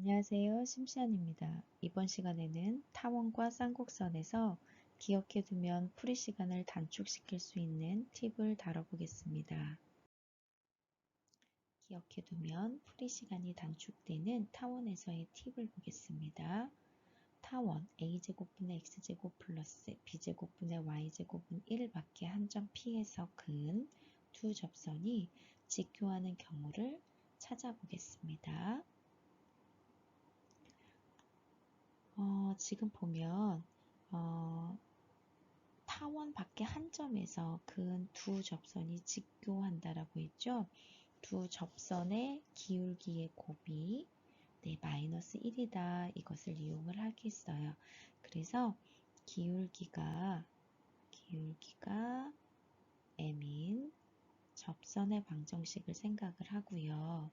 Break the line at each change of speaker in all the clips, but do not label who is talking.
안녕하세요. 심시안입니다. 이번 시간에는 타원과 쌍곡선에서 기억해두면 풀이 시간을 단축시킬 수 있는 팁을 다뤄보겠습니다. 기억해두면 풀이 시간이 단축되는 타원에서의 팁을 보겠습니다. 타원 a제곱분의 x제곱 플러스 b제곱분의 y제곱은 1밖에 한 점 P에서 근 두 접선이 직교하는 경우를 찾아보겠습니다. 지금 보면 타원 밖에 한 점에서 근 두 접선이 직교한다라고 했죠. 두 접선의 기울기의 곱이 마이너스 1이다. 이것을 이용을 하겠어요. 그래서 기울기가 m인 접선의 방정식을 생각을 하고요.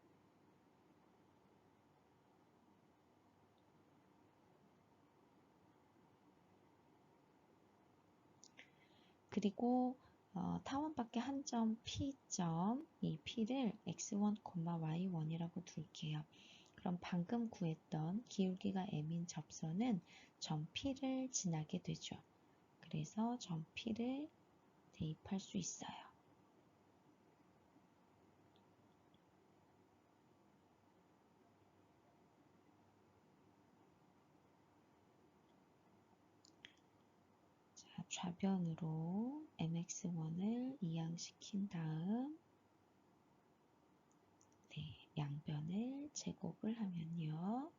그리고 타원 밖에 한 점 P점, 이 P를 x1, y1이라고 둘게요. 그럼 방금 구했던 기울기가 m인 접선은 점 P를 지나게 되죠. 그래서 점 P를 대입할 수 있어요. 자, 좌변으로 mx1을 이항시킨 다음 양변을 제곱을 하면요.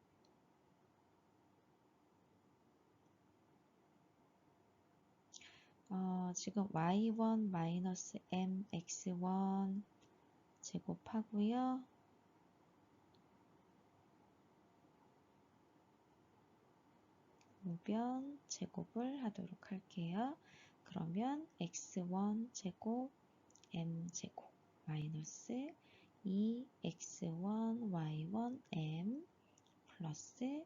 지금 y1 마이너스 mx1 제곱하고요. 우변 제곱을 하도록 할게요. 그러면 x1 제곱 m제곱 마이너스 2x1 y1 m 플러스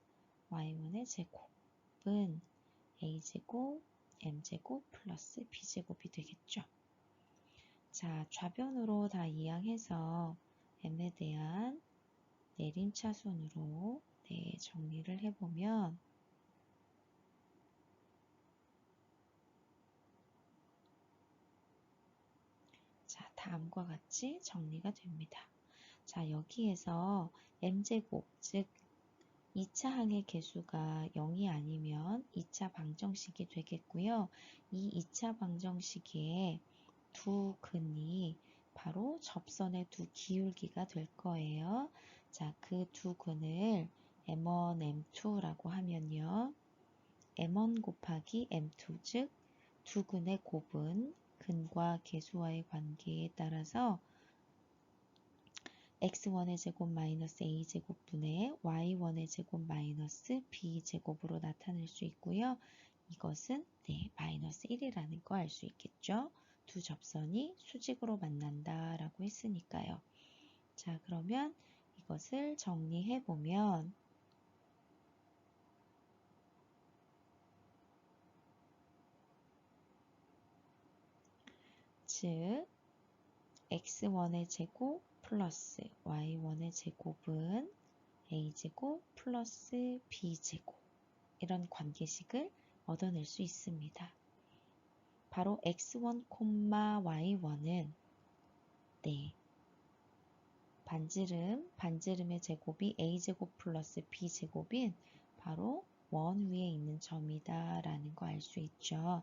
y1의 제곱은 a제곱 m제곱 플러스 b제곱이 되겠죠. 자, 좌변으로 다 이항해서 m에 대한 내림차순으로 정리를 해보면 자, 다음과 같이 정리가 됩니다. 자, 여기에서 m제곱, 즉 2차 항의 개수가 0이 아니면 2차 방정식이 되겠고요. 이 2차 방정식의 두 근이 바로 접선의 두 기울기가 될 거예요. 자, 그 두 근을 m1, m2라고 하면요. m1 곱하기 m2, 즉 두 근의 곱은 근과 개수와의 관계에 따라서 x1의 제곱 마이너스 a제곱분의 y1의 제곱 마이너스 b제곱으로 나타낼 수 있고요. 이것은 마이너스 1이라는 거 알 수 있겠죠. 두 접선이 수직으로 만난다 라고 했으니까요. 자, 그러면 이것을 정리해 보면 즉 x1의 제곱 플러스 y1의 제곱은 a제곱 플러스 b제곱 이런 관계식을 얻어낼 수 있습니다. 바로 x1, y1은 반지름의 제곱이 a제곱 플러스 b제곱인 바로 원 위에 있는 점이다 라는 거 알 수 있죠.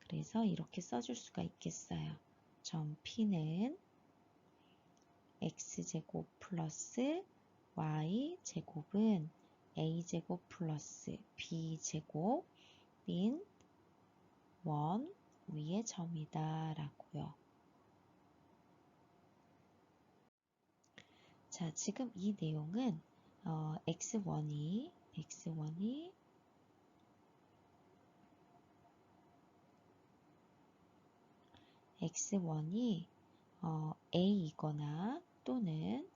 그래서 이렇게 써줄 수가 있겠어요. 점 P는 x제곱 플러스 y제곱은 a제곱 플러스 b제곱인 원 위의 점이다 라고요. 자, 지금 이 내용은 x1이 a이거나 또는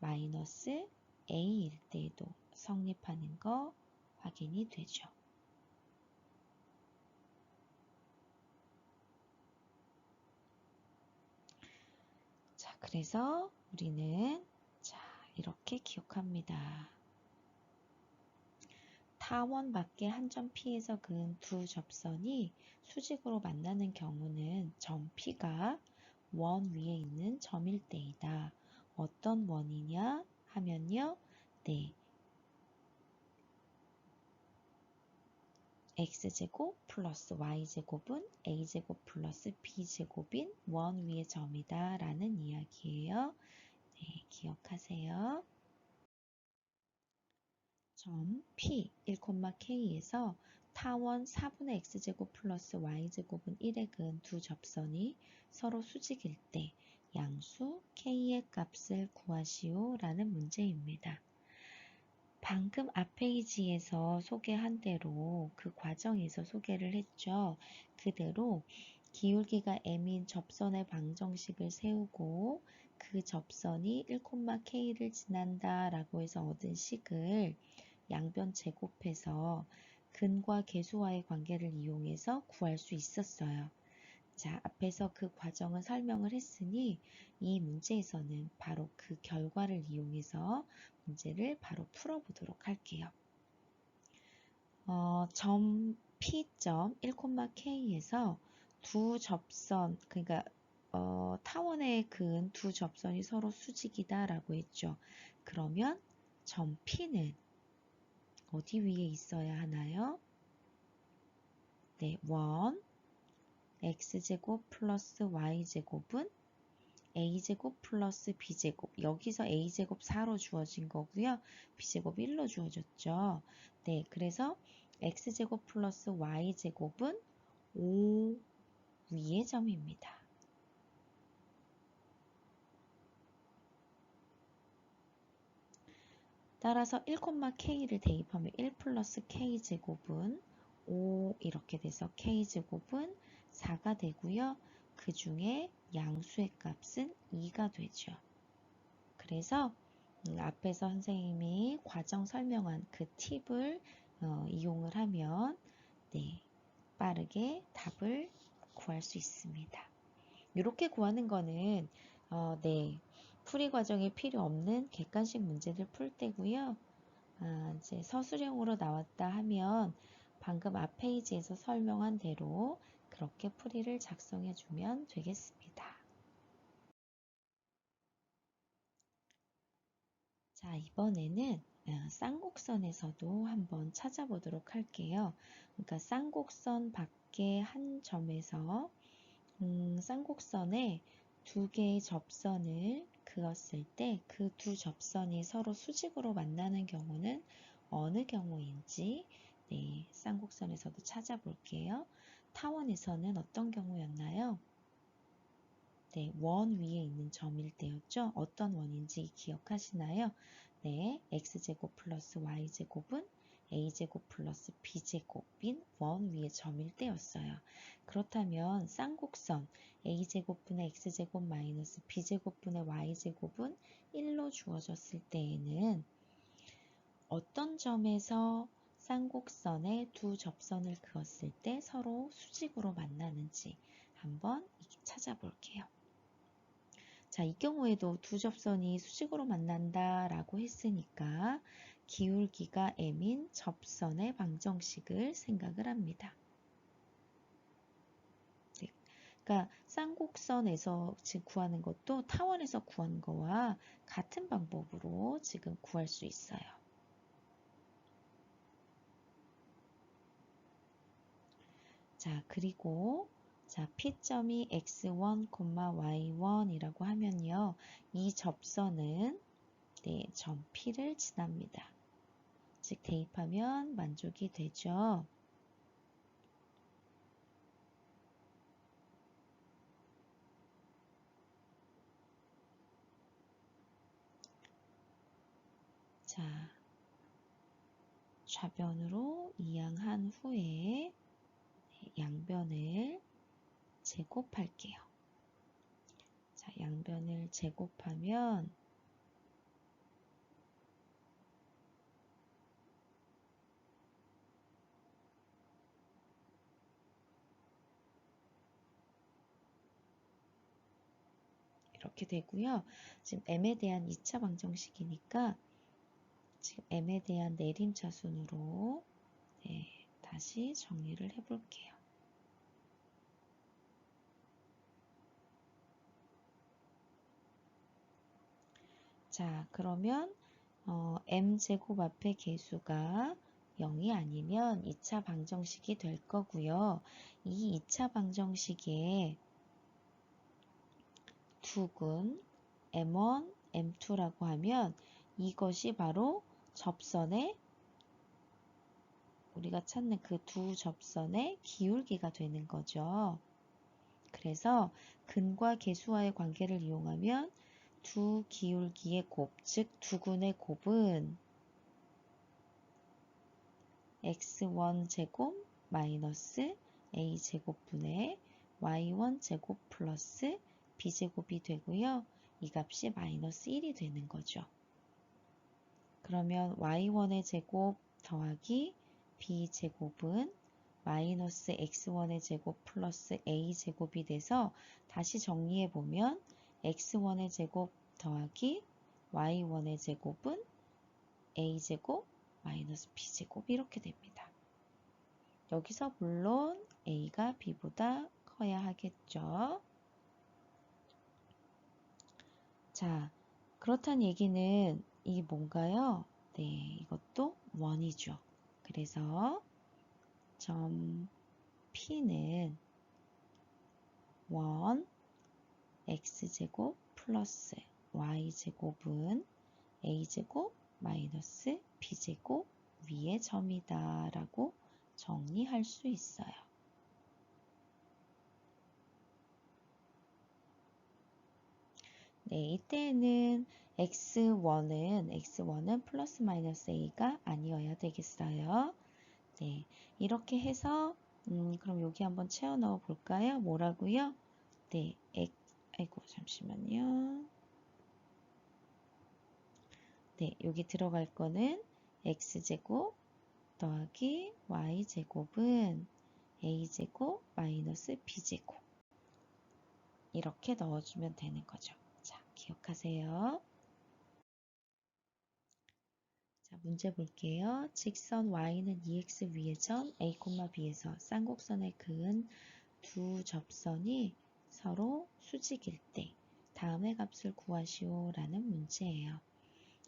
마이너스 a일 때에도 성립하는 거 확인이 되죠. 자, 그래서 우리는 이렇게 기억합니다. 타원 밖에 한 점 P에서 그은 두 접선이 수직으로 만나는 경우는 점 P가 원 위에 있는 점일 때이다. 어떤 원이냐 하면요. 네, x제곱 플러스 y제곱은 a제곱 플러스 b제곱인 원 위의 점이다 라는 이야기예요. 네, 기억하세요. 점 P 1,K에서 타원 4분의 x제곱 플러스 y제곱은 1에 그은 두 접선이 서로 수직일 때 양수 K의 값을 구하시오 라는 문제입니다. 방금 앞 페이지에서 소개한 대로 그 과정에서 소개를 했죠. 그대로 기울기가 m인 접선의 방정식을 세우고 그 접선이 1,K를 지난다 라고 해서 얻은 식을 양변 제곱해서 근과 계수와의 관계를 이용해서 구할 수 있었어요. 자, 앞에서 그 과정을 설명을 했으니 이 문제에서는 바로 그 결과를 이용해서 문제를 바로 풀어보도록 할게요. 점 P점 1,K에서 두 접선, 그러니까 타원에 그은 두 접선이 서로 수직이다 라고 했죠. 그러면 점 P는 어디 위에 있어야 하나요? 네, 원 x제곱 플러스 y제곱은 a제곱 플러스 b제곱. 여기서 a제곱 4로 주어진 거고요. b제곱 1로 주어졌죠. 네, 그래서 x제곱 플러스 y제곱은 5 위의 점입니다. 따라서 1,K를 대입하면 1 플러스 K제곱은 5 이렇게 돼서 K제곱은 4가 되고요. 그 중에 양수의 값은 2가 되죠. 그래서 앞에서 선생님이 과정 설명한 그 팁을 이용을 하면 네, 빠르게 답을 구할 수 있습니다. 이렇게 구하는 거는 네, 풀이 과정이 필요 없는 객관식 문제들 풀 때고요. 이제 서술형으로 나왔다 하면 방금 앞 페이지에서 설명한 대로 그렇게 풀이를 작성해 주면 되겠습니다. 자, 이번에는 쌍곡선에서도 한번 찾아보도록 할게요. 그러니까 쌍곡선 밖에 한 점에서 쌍곡선에 두 개의 접선을 그었을 때 그 두 접선이 서로 수직으로 만나는 경우는 어느 경우인지 네, 쌍곡선에서도 찾아볼게요. 타원에서는 어떤 경우였나요? 네, 원 위에 있는 점일 때였죠. 어떤 원인지 기억하시나요? 네, x제곱 플러스 y제곱은 a제곱 플러스 b제곱인 원 위의 점일 때였어요. 그렇다면 쌍곡선 a제곱분의 x제곱 마이너스 b제곱분의 y제곱은 1로 주어졌을 때에는 어떤 점에서 쌍곡선의 두 접선을 그었을 때 서로 수직으로 만나는지 한번 찾아볼게요. 자, 이 경우에도 두 접선이 수직으로 만난다 라고 했으니까 기울기가 m인 접선의 방정식을 생각을 합니다. 네, 그러니까 쌍곡선에서 지금 구하는 것도 타원에서 구한 거와 같은 방법으로 지금 구할 수 있어요. 자, 그리고 자, P점이 x1, y1이라고 하면요. 이 접선은 네, 점 P를 지납니다. 즉 대입하면 만족이 되죠. 자, 좌변으로 이항한 후에 양변을 제곱할게요. 자, 양변을 제곱하면 이렇게 되고요. 지금 m에 대한 2차 방정식이니까 지금 m에 대한 내림차순으로 네, 다시 정리를 해볼게요. 자, 그러면 m제곱 앞에 개수가 0이 아니면 2차 방정식이 될 거고요. 이 2차 방정식에 두근 m1, m2라고 하면 이것이 바로 접선의 우리가 찾는 그 두 접선의 기울기가 되는 거죠. 그래서 근과 개수와의 관계를 이용하면 두 기울기의 곱, 즉 두근의 곱은 x1제곱 마이너스 a제곱분의 y1제곱 플러스 b제곱이 되고요. 이 값이 마이너스 1이 되는 거죠. 그러면 y1의 제곱 더하기 b제곱은 마이너스 x1의 제곱 플러스 a제곱이 돼서 다시 정리해보면 x1의 제곱 더하기 y1의 제곱은 a제곱 마이너스 b제곱 이렇게 됩니다. 여기서 물론 a가 b보다 커야 하겠죠. 자, 그렇다는 얘기는 이 뭔가요? 네, 이것도 원이죠. 그래서 점 P는 원 x제곱 플러스 y제곱은 a제곱 마이너스 b제곱 위의 점이다 라고 정리할 수 있어요. 네, 이때는 x1은 플러스 마이너스 a가 아니어야 되겠어요. 네, 이렇게 해서 그럼 여기 한번 채워 넣어 볼까요? 뭐라고요? 네, 아이고 잠시만요. 네, 여기 들어갈 거는 x제곱 더하기 y제곱은 a제곱 마이너스 b제곱 이렇게 넣어주면 되는 거죠. 자, 기억하세요. 자, 문제 볼게요. 직선 y는 2x 위의 점 a, b에서 쌍곡선에 그은 두 접선이 서로 수직일 때 다음의 값을 구하시오 라는 문제예요.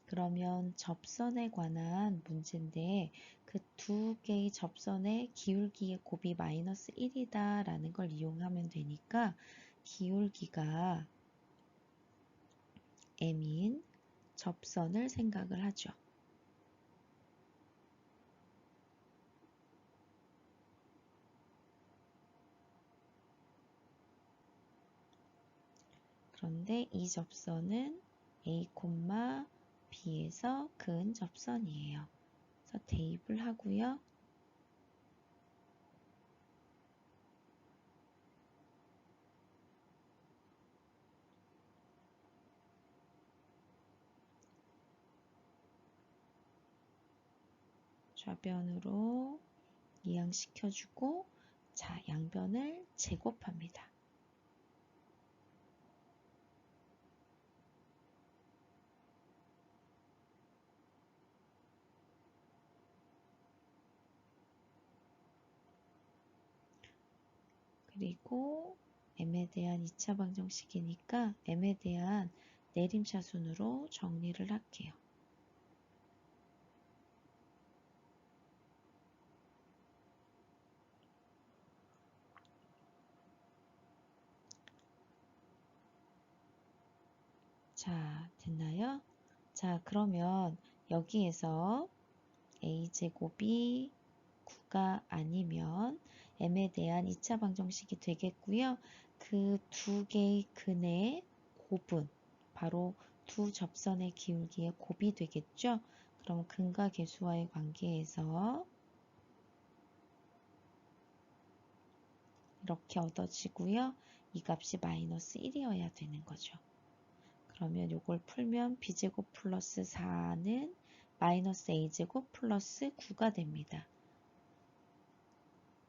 그러면 접선에 관한 문제인데 그 두 개의 접선의 기울기의 곱이 마이너스 1이다 라는 걸 이용하면 되니까 기울기가 m인 접선을 생각을 하죠. 그런데 이 접선은 a, b에서 그은 접선이에요. 그래서 대입을 하고요. 좌변으로 이항시켜주고 자, 양변을 제곱합니다. 그리고 m에 대한 2차 방정식이니까 m에 대한 내림차순으로 정리를 할게요. 자, 됐나요? 자, 그러면 여기에서 a제곱이 9가 아니면 m에 대한 2차 방정식이 되겠고요. 그 두 개의 근의 곱은 바로 두 접선의 기울기의 곱이 되겠죠. 그럼 근과 계수와의 관계에서 이렇게 얻어지고요. 이 값이 마이너스 1이어야 되는 거죠. 그러면 이걸 풀면 b제곱 플러스 4는 마이너스 a제곱 플러스 9가 됩니다.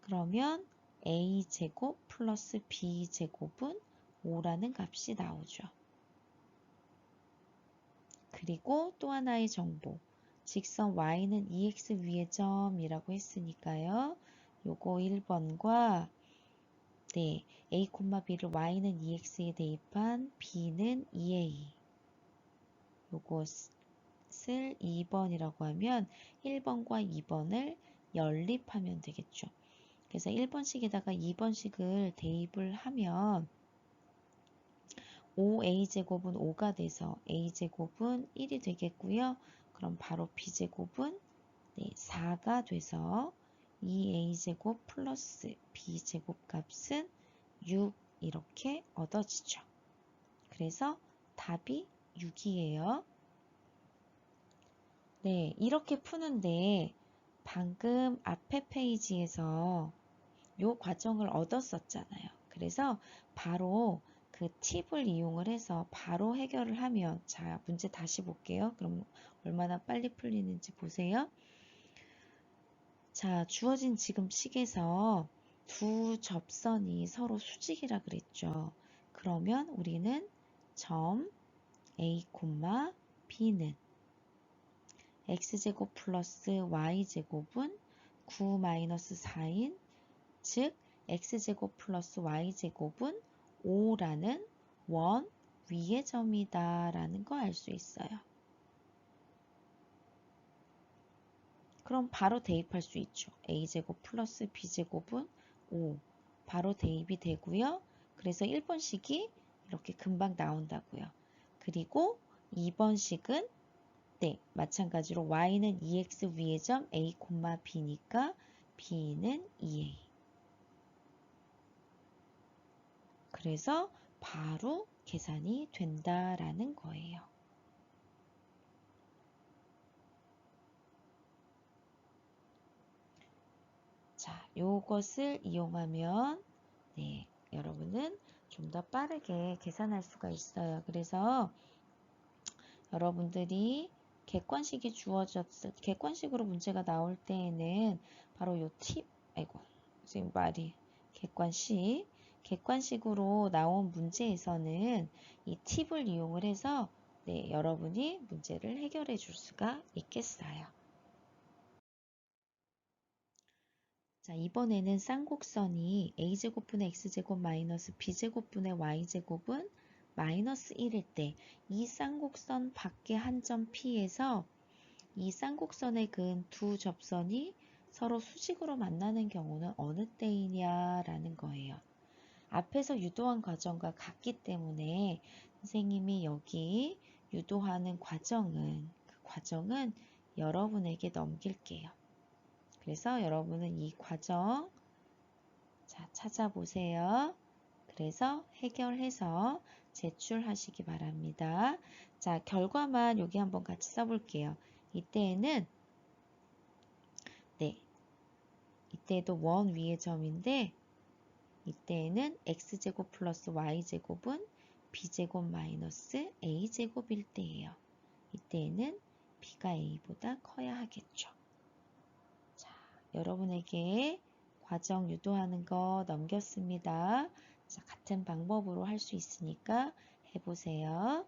그러면 a제곱 플러스 b제곱은 5라는 값이 나오죠. 그리고 또 하나의 정보. 직선 y는 2x 위의 점이라고 했으니까요. 요거 1번과 네, a, b를 y는 2x에 대입한 b는 2a. 요것을 2번이라고 하면 1번과 2번을 연립하면 되겠죠. 그래서 1번식에다가 2번식을 대입을 하면 5a제곱은 5가 돼서 a제곱은 1이 되겠고요. 그럼 바로 b제곱은 4가 돼서 2a제곱 플러스 b제곱 값은 6 이렇게 얻어지죠. 그래서 답이 6이에요. 네, 이렇게 푸는데 방금 앞에 페이지에서 요 과정을 얻었었잖아요. 그래서 바로 그 팁을 이용을 해서 바로 해결을 하면, 자, 문제 다시 볼게요. 그럼 얼마나 빨리 풀리는지 보세요. 자, 주어진 지금 식에서 두 접선이 서로 수직이라 그랬죠. 그러면 우리는 점 A, B는 x제곱 플러스 y제곱은 9-4인 즉 x제곱 플러스 y제곱은 5라는 원 위의 점이다 라는 거 알 수 있어요. 그럼 바로 대입할 수 있죠. a제곱 플러스 b제곱은 5 바로 대입이 되고요. 그래서 1번식이 이렇게 금방 나온다고요. 그리고 2번식은 네, 마찬가지로 y는 2x 위의 점 a, b니까 b는 2a. 그래서 바로 계산이 된다라는 거예요. 자, 요것을 이용하면 네, 여러분은 좀 더 빠르게 계산할 수가 있어요. 그래서 여러분들이 객관식이 주어졌을 객관식으로 문제가 나올 때에는 바로 요 팁, 아이고 지금 말이 객관식으로 나온 문제에서는 이 팁을 이용을 해서 네, 여러분이 문제를 해결해 줄 수가 있겠어요. 자, 이번에는 쌍곡선이 a제곱분의 x제곱 마이너스 b제곱분의 y제곱은 마이너스 1일 때 이 쌍곡선 밖에 한 점 P에서 이 쌍곡선에 그은 두 접선이 서로 수직으로 만나는 경우는 어느 때이냐라는 거예요. 앞에서 유도한 과정과 같기 때문에 선생님이 여기 유도하는 과정은 그 과정은 여러분에게 넘길게요. 그래서 여러분은 이 과정 자, 찾아보세요. 그래서 해결해서 제출하시기 바랍니다. 자, 결과만 여기 한번 같이 써볼게요. 이때에는 네, 이때도 원 위의 점인데 이때에는 x제곱 플러스 y제곱은 b제곱 마이너스 a제곱일 때예요. 이때에는 b가 a보다 커야 하겠죠. 자, 여러분에게 과정 유도하는 거 넘겼습니다. 자, 같은 방법으로 할 수 있으니까 해보세요.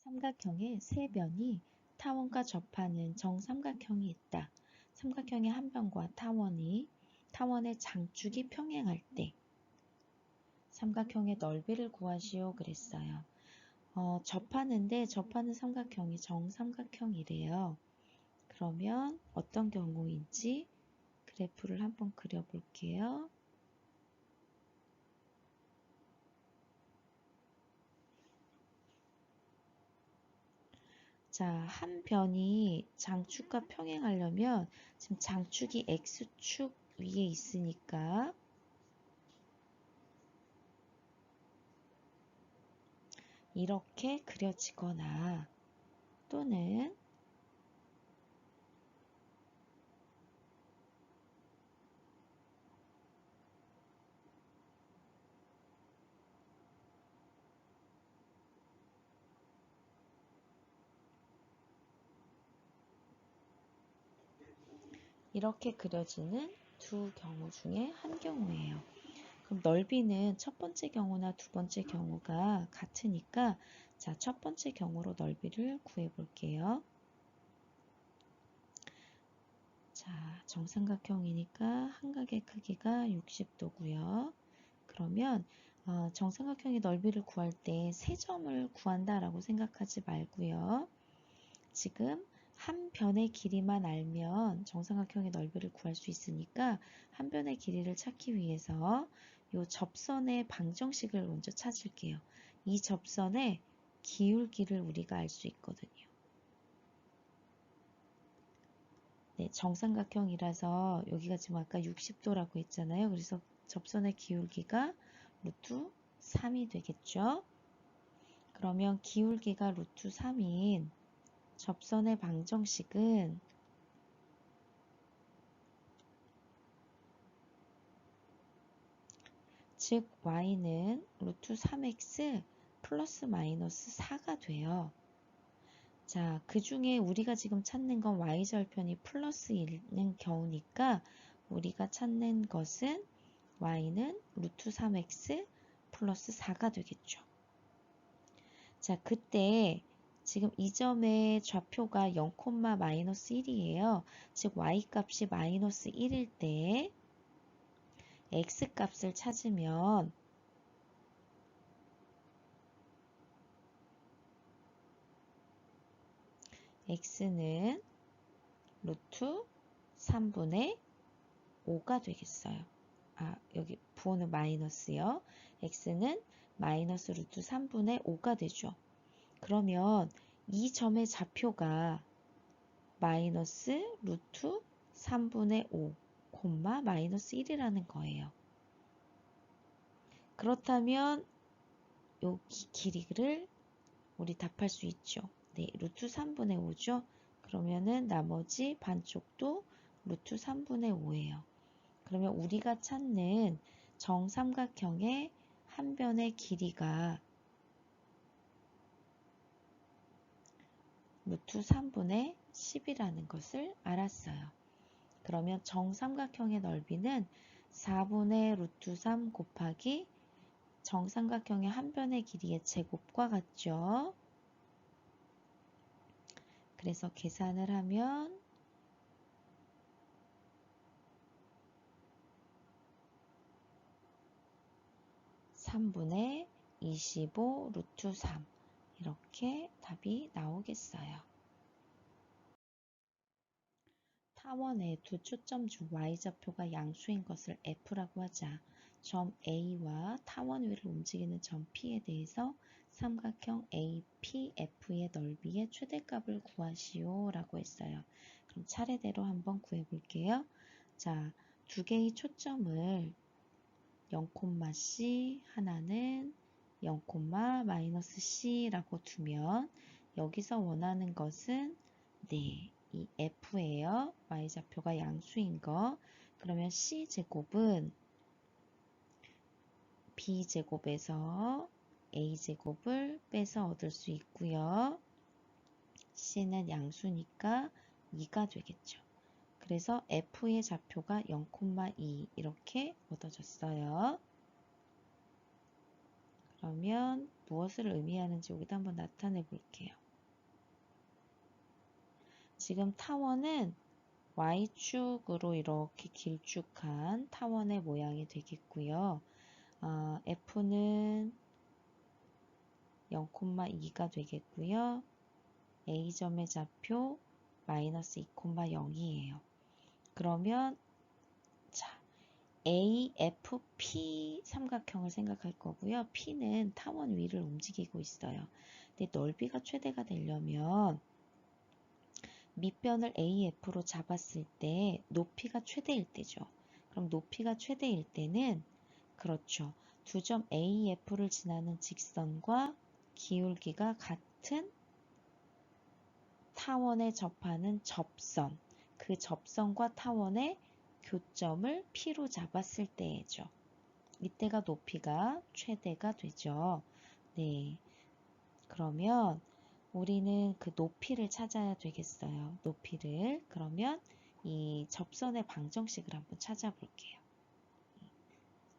삼각형의 세 변이 타원과 접하는 정삼각형이 있다. 삼각형의 한 변과 타원의 장축이 평행할 때 삼각형의 넓이를 구하시오 그랬어요. 접하는 삼각형이 정삼각형이래요. 그러면 어떤 경우인지 그래프를 한번 그려볼게요. 자, 한 변이 장축과 평행하려면 지금 장축이 x축 위에 있으니까 이렇게 그려지거나 또는 이렇게 그려지는 두 경우 중에 한 경우예요. 그럼 넓이는 첫 번째 경우나 두 번째 경우가 같으니까 자, 첫 번째 경우로 넓이를 구해 볼게요. 자, 정삼각형이니까 한각의 크기가 60도고요. 그러면 정삼각형의 넓이를 구할 때 세 점을 구한다라고 생각하지 말고요. 지금 한 변의 길이만 알면 정삼각형의 넓이를 구할 수 있으니까 한 변의 길이를 찾기 위해서 이 접선의 방정식을 먼저 찾을게요. 이 접선의 기울기를 우리가 알 수 있거든요. 네, 정삼각형이라서 여기가 지금 아까 60도라고 했잖아요. 그래서 접선의 기울기가 루트 3이 되겠죠. 그러면 기울기가 루트 3인 접선의 방정식은 즉 y는 루트 3x 플러스 마이너스 4가 돼요. 자, 그 중에 우리가 지금 찾는 건 y절편이 플러스 1인 경우니까 우리가 찾는 것은 y는 루트 3x 플러스 4가 되겠죠. 자, 그때 지금 이 점의 좌표가 0, 마이너스 1이에요. 즉 y값이 마이너스 1일 때 x값을 찾으면 x는 루트 3분의 5가 되겠어요. 아, 여기 부호는 마이너스요. x는 마이너스 루트 3분의 5가 되죠. 그러면 이 점의 좌표가 마이너스 루트 3분의 5, 마이너스 1이라는 거예요. 그렇다면 여기 길이를 우리 답할 수 있죠. 네, 루트 3분의 5죠. 그러면은 나머지 반쪽도 루트 3분의 5예요. 그러면 우리가 찾는 정삼각형의 한 변의 길이가 루트 3분의 10이라는 것을 알았어요. 그러면 정삼각형의 넓이는 4분의 루트 3 곱하기 정삼각형의 한 변의 길이의 제곱과 같죠. 그래서 계산을 하면 3분의 25 루트 3 이렇게 답이 나오겠어요. 타원의 두 초점 중 y좌표가 양수인 것을 F라고 하자. 점 A와 타원 위를 움직이는 점 P에 대해서 삼각형 APF의 넓이의 최대값을 구하시오 라고 했어요. 그럼 차례대로 한번 구해 볼게요. 자, 두 개의 초점을 0,C 하나는 0, 마이너스 C라고 두면 여기서 원하는 것은 네, 이 F예요. Y좌표가 양수인 거. 그러면 C제곱은 B제곱에서 A제곱을 빼서 얻을 수 있고요. C는 양수니까 2가 되겠죠. 그래서 F의 좌표가 0,2 이렇게 얻어졌어요. 그러면 무엇을 의미하는지 여기다 한번 나타내 볼게요. 지금 타원은 Y축으로 이렇게 길쭉한 타원의 모양이 되겠고요. F는 0,2가 되겠고요. A점의 좌표 마이너스 2,0이에요. 그러면 자, AFP 삼각형을 생각할 거고요. P는 타원 위를 움직이고 있어요. 근데 넓이가 최대가 되려면 밑변을 AF로 잡았을 때 높이가 최대일 때죠. 그럼 높이가 최대일 때는 그렇죠. 두 점 AF를 지나는 직선과 기울기가 같은 타원에 접하는 접선, 그 접선과 타원의 교점을 P로 잡았을 때죠. 이때가 높이가 최대가 되죠. 네. 그러면 우리는 그 높이를 찾아야 되겠어요. 높이를. 그러면 이 접선의 방정식을 한번 찾아볼게요.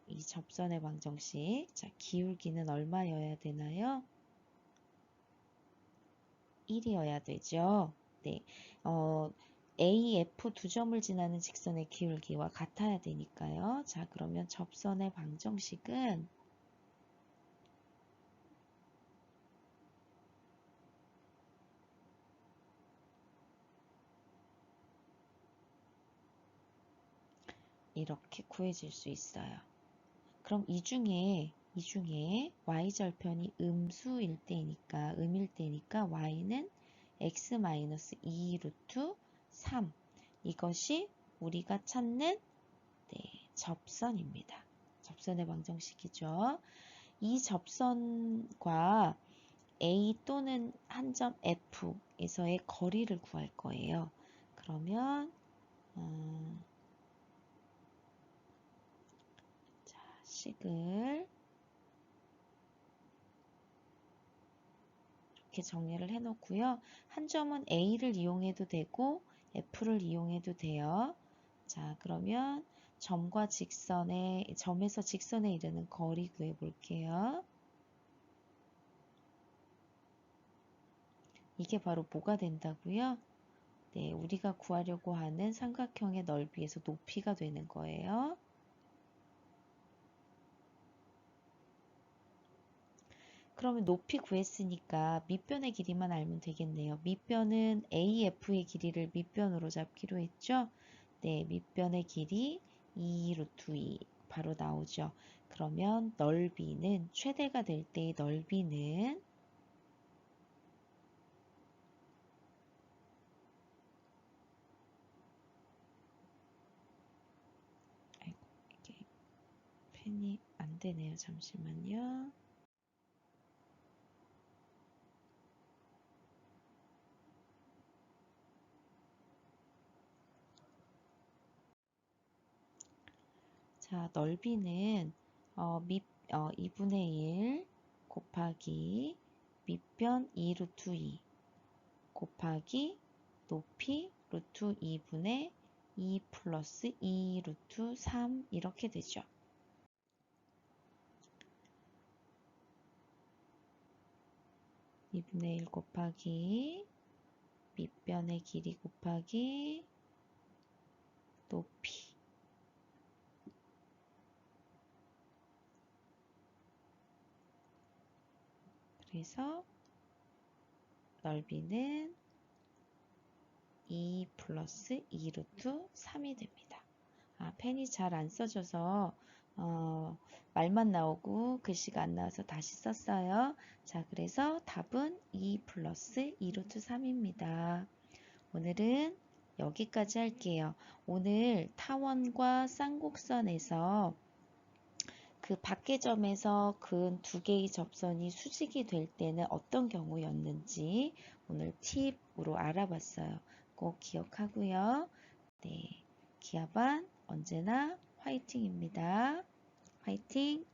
이 접선의 방정식. 자, 기울기는 얼마여야 되나요? 1이어야 되죠. 네, A, F 두 점을 지나는 직선의 기울기와 같아야 되니까요. 자, 그러면 접선의 방정식은 이렇게 구해질 수 있어요. 그럼 이 중에 y절편이 음수일 때니까 y는 x-2 루트 3 이것이 우리가 찾는 접선입니다. 접선의 방정식이죠. 이 접선과 A 또는 한 점 F에서의 거리를 구할 거예요. 그러면 자, 식을 이렇게 정리를 해 놓고요. 한 점은 A를 이용해도 되고 F를 이용해도 돼요. 자, 그러면 점과 점에서 직선에 이르는 거리 구해 볼게요. 이게 바로 뭐가 된다고요? 네, 우리가 구하려고 하는 삼각형의 넓이에서 높이가 되는 거예요. 그러면 높이 구했으니까 밑변의 길이만 알면 되겠네요. 밑변은 AF의 길이를 밑변으로 잡기로 했죠? 네, 밑변의 길이 2 루트 2 바로 나오죠. 그러면 넓이는 최대가 될 때의 넓이는 아이고, 이게 펜이 안 되네요. 잠시만요. 자, 넓이는 2분의 1 곱하기 밑변 2 루트 2 곱하기 높이 루트 2분의 2 플러스 2 루트 3 이렇게 되죠. (2분의 1) 곱하기 밑변의 길이 곱하기 높이 그래서 넓이는 2 플러스 2 루트 3이 됩니다. 펜이 잘 안 써져서 말만 나오고 글씨가 안 나와서 다시 썼어요. 자, 그래서 답은 2 플러스 2 루트 3입니다. 오늘은 여기까지 할게요. 오늘 타원과 쌍곡선에서 그 밖의 점에서 근 두 개의 접선이 수직이 될 때는 어떤 경우였는지 오늘 팁으로 알아봤어요. 꼭 기억하고요. 네, 기아반 언제나 화이팅입니다. 화이팅!